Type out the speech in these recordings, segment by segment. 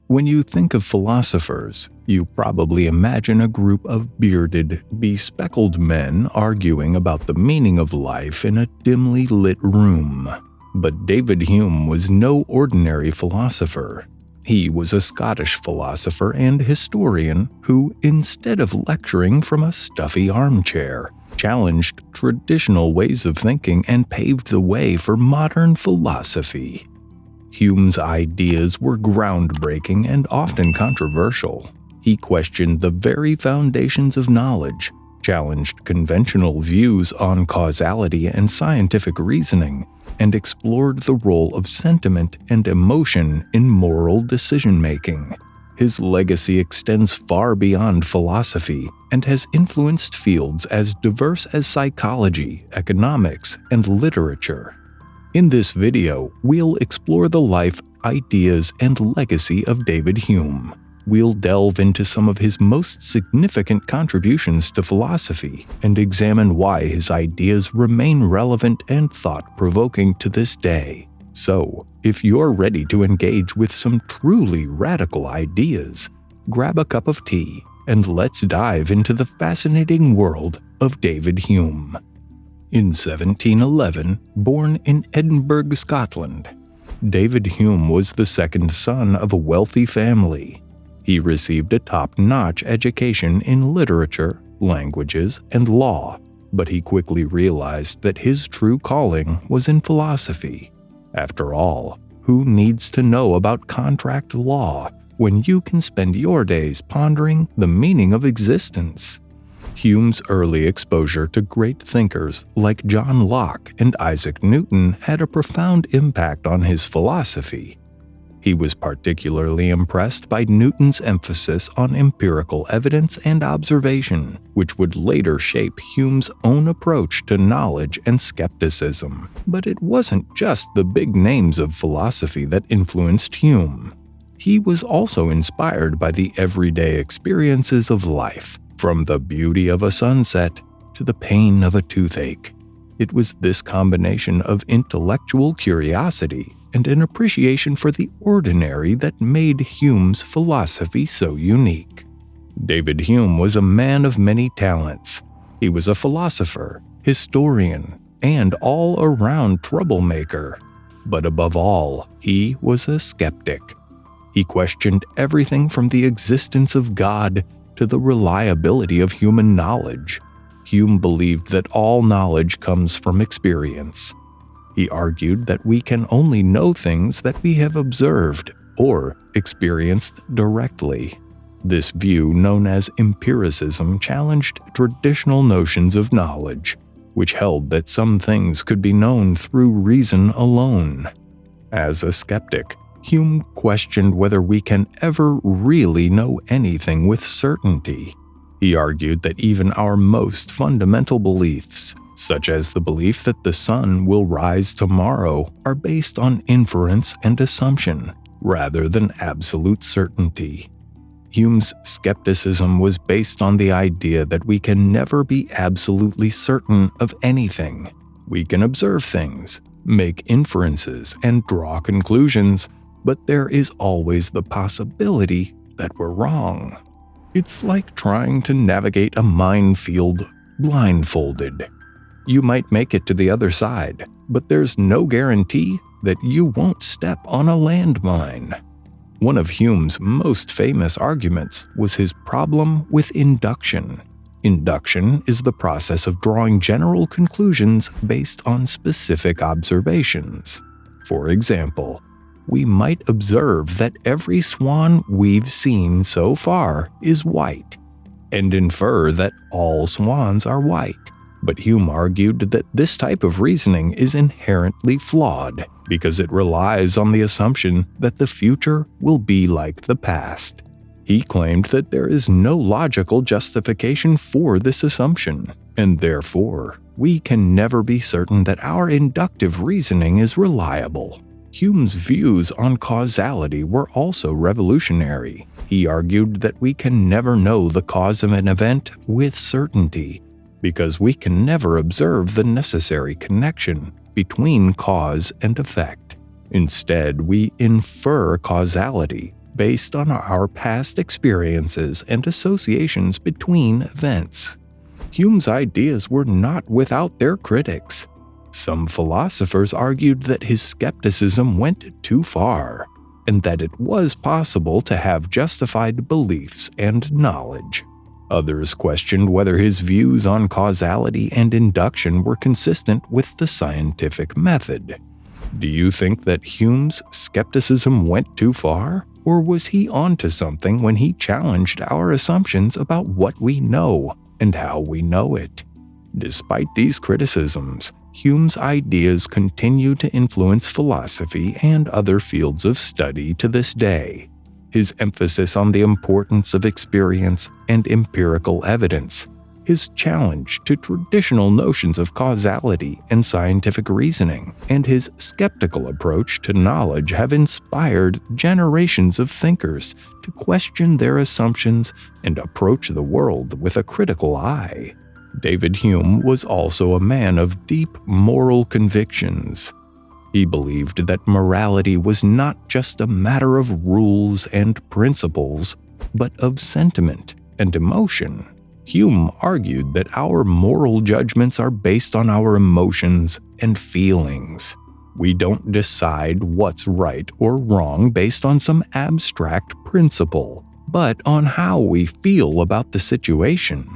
When you think of philosophers, you probably imagine a group of bearded, bespectacled men arguing about the meaning of life in a dimly lit room. But David Hume was no ordinary philosopher. He was a Scottish philosopher and historian who, instead of lecturing from a stuffy armchair, challenged traditional ways of thinking and paved the way for modern philosophy. Hume's ideas were groundbreaking and often controversial. He questioned the very foundations of knowledge, challenged conventional views on causality and scientific reasoning, and explored the role of sentiment and emotion in moral decision-making. His legacy extends far beyond philosophy and has influenced fields as diverse as psychology, economics, and literature. In this video, we'll explore the life, ideas, and legacy of David Hume. We'll delve into some of his most significant contributions to philosophy and examine why his ideas remain relevant and thought-provoking to this day. So, if you're ready to engage with some truly radical ideas, grab a cup of tea and let's dive into the fascinating world of David Hume. In 1711, born in Edinburgh, Scotland, David Hume was the second son of a wealthy family. He received a top-notch education in literature, languages, and law, but he quickly realized that his true calling was in philosophy. After all, who needs to know about contract law when you can spend your days pondering the meaning of existence? Hume's early exposure to great thinkers like John Locke and Isaac Newton had a profound impact on his philosophy. He was particularly impressed by Newton's emphasis on empirical evidence and observation, which would later shape Hume's own approach to knowledge and skepticism. But it wasn't just the big names of philosophy that influenced Hume. He was also inspired by the everyday experiences of life, from the beauty of a sunset to the pain of a toothache. It was this combination of intellectual curiosity and an appreciation for the ordinary that made Hume's philosophy so unique. David Hume was a man of many talents. He was a philosopher, historian, and all-around troublemaker. But above all, he was a skeptic. He questioned everything from the existence of God to the reliability of human knowledge. Hume believed that all knowledge comes from experience. He argued that we can only know things that we have observed or experienced directly. This view, known as empiricism, challenged traditional notions of knowledge, which held that some things could be known through reason alone. As a skeptic, Hume questioned whether we can ever really know anything with certainty. He argued that even our most fundamental beliefs, such as the belief that the sun will rise tomorrow, are based on inference and assumption, rather than absolute certainty. Hume's skepticism was based on the idea that we can never be absolutely certain of anything. We can observe things, make inferences, and draw conclusions, but there is always the possibility that we're wrong. It's like trying to navigate a minefield blindfolded. You might make it to the other side, but there's no guarantee that you won't step on a landmine. One of Hume's most famous arguments was his problem with induction. Induction is the process of drawing general conclusions based on specific observations. For example, we might observe that every swan we've seen so far is white, and infer that all swans are white. But Hume argued that this type of reasoning is inherently flawed because it relies on the assumption that the future will be like the past. He claimed that there is no logical justification for this assumption, and therefore, we can never be certain that our inductive reasoning is reliable. Hume's views on causality were also revolutionary. He argued that we can never know the cause of an event with certainty, because we can never observe the necessary connection between cause and effect. Instead, we infer causality based on our past experiences and associations between events. Hume's ideas were not without their critics. Some philosophers argued that his skepticism went too far, and that it was possible to have justified beliefs and knowledge. Others questioned whether his views on causality and induction were consistent with the scientific method. Do you think that Hume's skepticism went too far, or was he onto something when he challenged our assumptions about what we know and how we know it? Despite these criticisms, Hume's ideas continue to influence philosophy and other fields of study to this day. His emphasis on the importance of experience and empirical evidence, his challenge to traditional notions of causality and scientific reasoning, and his skeptical approach to knowledge have inspired generations of thinkers to question their assumptions and approach the world with a critical eye. David Hume was also a man of deep moral convictions. He believed that morality was not just a matter of rules and principles, but of sentiment and emotion. Hume argued that our moral judgments are based on our emotions and feelings. We don't decide what's right or wrong based on some abstract principle, but on how we feel about the situation.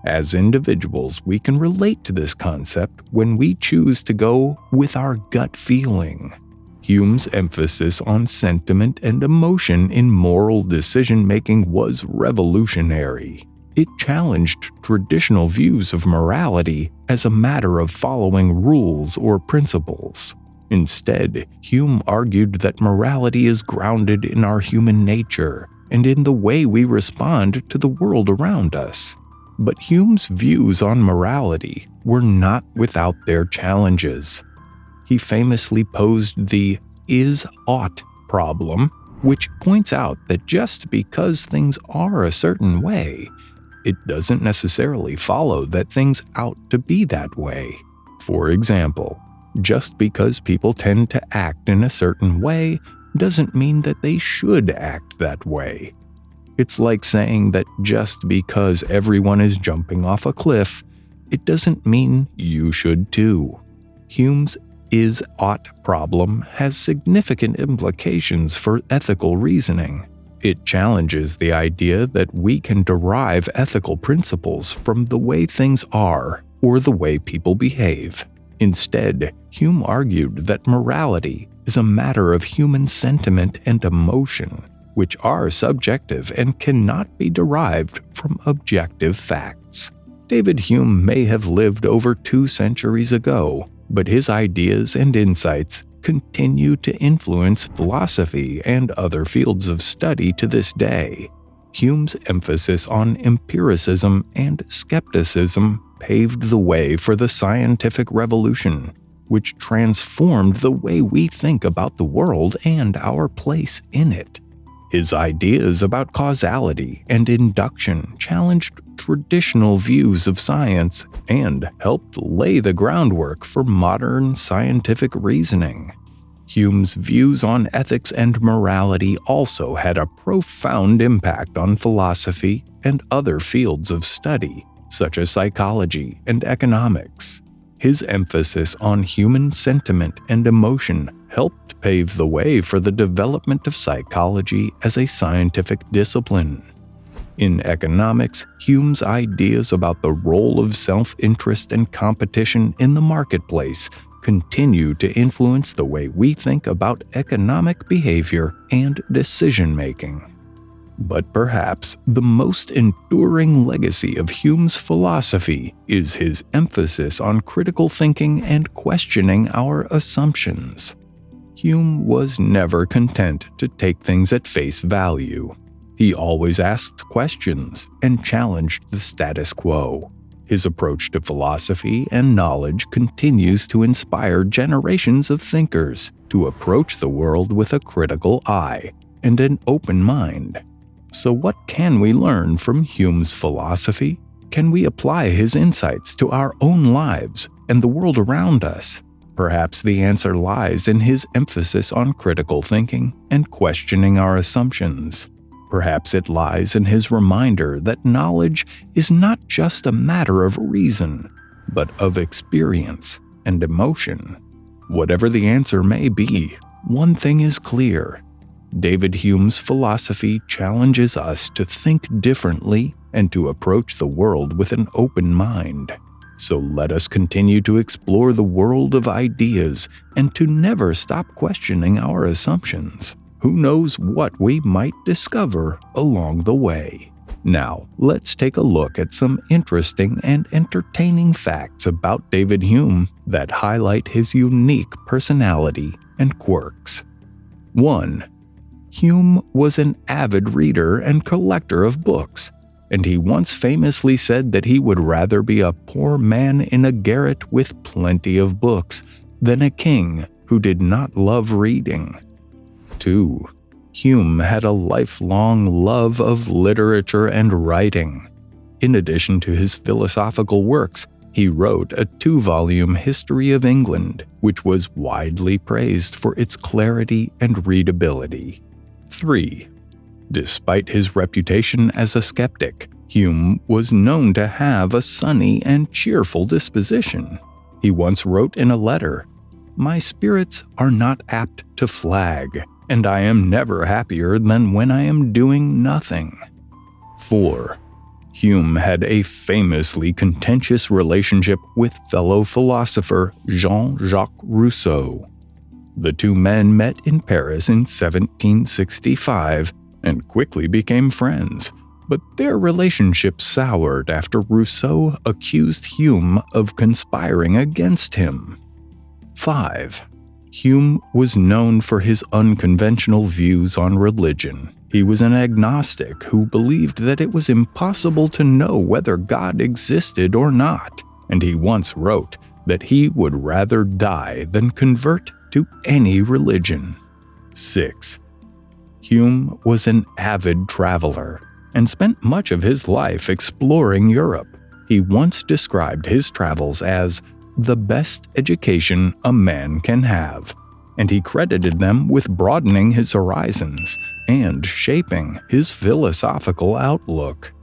As individuals, we can relate to this concept when we choose to go with our gut feeling. Hume's emphasis on sentiment and emotion in moral decision-making was revolutionary. It challenged traditional views of morality as a matter of following rules or principles. Instead, Hume argued that morality is grounded in our human nature and in the way we respond to the world around us. But Hume's views on morality were not without their challenges. He famously posed the is-ought problem, which points out that just because things are a certain way, it doesn't necessarily follow that things ought to be that way. For example, just because people tend to act in a certain way doesn't mean that they should act that way. It's like saying that just because everyone is jumping off a cliff, it doesn't mean you should too. Hume's is-ought problem has significant implications for ethical reasoning. It challenges the idea that we can derive ethical principles from the way things are or the way people behave. Instead, Hume argued that morality is a matter of human sentiment and emotion, which are subjective and cannot be derived from objective facts. David Hume may have lived over 2 centuries ago, but his ideas and insights continue to influence philosophy and other fields of study to this day. Hume's emphasis on empiricism and skepticism paved the way for the scientific revolution, which transformed the way we think about the world and our place in it. His ideas about causality and induction challenged traditional views of science and helped lay the groundwork for modern scientific reasoning. Hume's views on ethics and morality also had a profound impact on philosophy and other fields of study, such as psychology and economics. His emphasis on human sentiment and emotion helped pave the way for the development of psychology as a scientific discipline. In economics, Hume's ideas about the role of self-interest and competition in the marketplace continue to influence the way we think about economic behavior and decision-making. But perhaps the most enduring legacy of Hume's philosophy is his emphasis on critical thinking and questioning our assumptions. Hume was never content to take things at face value. He always asked questions and challenged the status quo. His approach to philosophy and knowledge continues to inspire generations of thinkers to approach the world with a critical eye and an open mind. So what can we learn from Hume's philosophy? Can we apply his insights to our own lives and the world around us? Perhaps the answer lies in his emphasis on critical thinking and questioning our assumptions. Perhaps it lies in his reminder that knowledge is not just a matter of reason, but of experience and emotion. Whatever the answer may be, one thing is clear. David Hume's philosophy challenges us to think differently and to approach the world with an open mind. So let us continue to explore the world of ideas and to never stop questioning our assumptions. Who knows what we might discover along the way? Now, let's take a look at some interesting and entertaining facts about David Hume that highlight his unique personality and quirks. 1. Hume was an avid reader and collector of books, and he once famously said that he would rather be a poor man in a garret with plenty of books than a king who did not love reading. 2. Hume had a lifelong love of literature and writing. In addition to his philosophical works, he wrote a 2-volume History of England, which was widely praised for its clarity and readability. 3. Despite his reputation as a skeptic, Hume was known to have a sunny and cheerful disposition. He once wrote in a letter, "My spirits are not apt to flag, and I am never happier than when I am doing nothing." 4. Hume had a famously contentious relationship with fellow philosopher Jean-Jacques Rousseau. The two men met in Paris in 1765 and quickly became friends, but their relationship soured after Rousseau accused Hume of conspiring against him. 5. Hume was known for his unconventional views on religion. He was an agnostic who believed that it was impossible to know whether God existed or not, and he once wrote that he would rather die than convert to any religion. 6. Hume was an avid traveler and spent much of his life exploring Europe. He once described his travels as the best education a man can have, and he credited them with broadening his horizons and shaping his philosophical outlook.